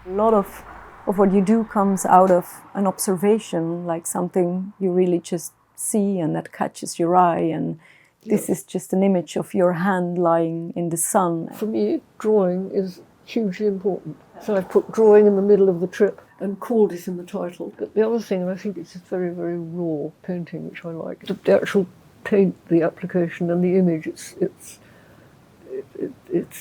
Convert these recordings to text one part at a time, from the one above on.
A lot of what you do comes out of an observation, like something you really just see and that catches your eye, and this is just an image of your hand lying in the sun. For me, drawing is hugely important. So I've put drawing in the middle of the trip and called it in the title. But the other thing, and I think it's a very, very raw painting, which I like, the actual paint, the application and the image, it's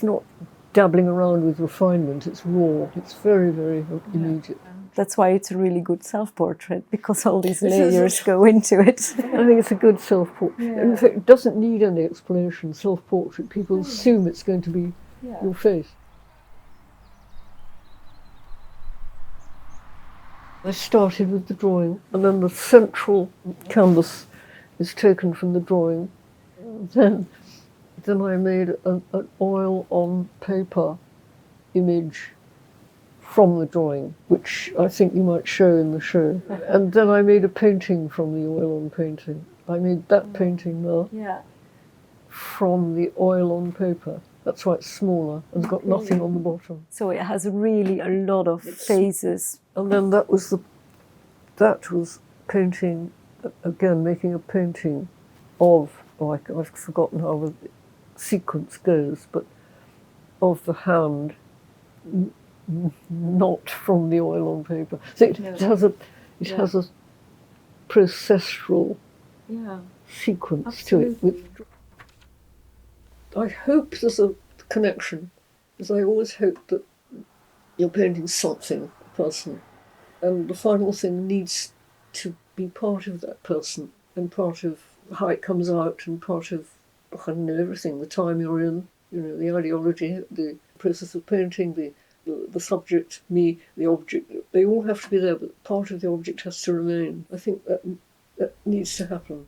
not dabbling around with refinement, it's raw, it's very, very immediate. That's why it's a really good self-portrait, because all these layers go into it. I think it's a good self-portrait. Yeah. In fact, it doesn't need any explanation, self-portrait. People assume it's going to be your face. I started with the drawing, and then the central canvas is taken from the drawing. Then I made an oil on paper image from the drawing, which I think you might show in the show. And then I made a painting from the oil on painting. I made that painting now from the oil on paper. That's why it's smaller and got nothing on the bottom. So it has really a lot of phases. And then that was painting, again, making a painting of, I've forgotten how the sequence goes, but of the hand, not from the oil on paper. So it has a processual sequence Absolutely. To it. I hope there's a connection, because I always hope that you're painting something, a person, and the final thing needs to be part of that person and part of how it comes out and part of, I don't know, everything, the time you're in, the ideology, the process of painting, the subject, me, the object, they all have to be there, but part of the object has to remain. I think that needs to happen.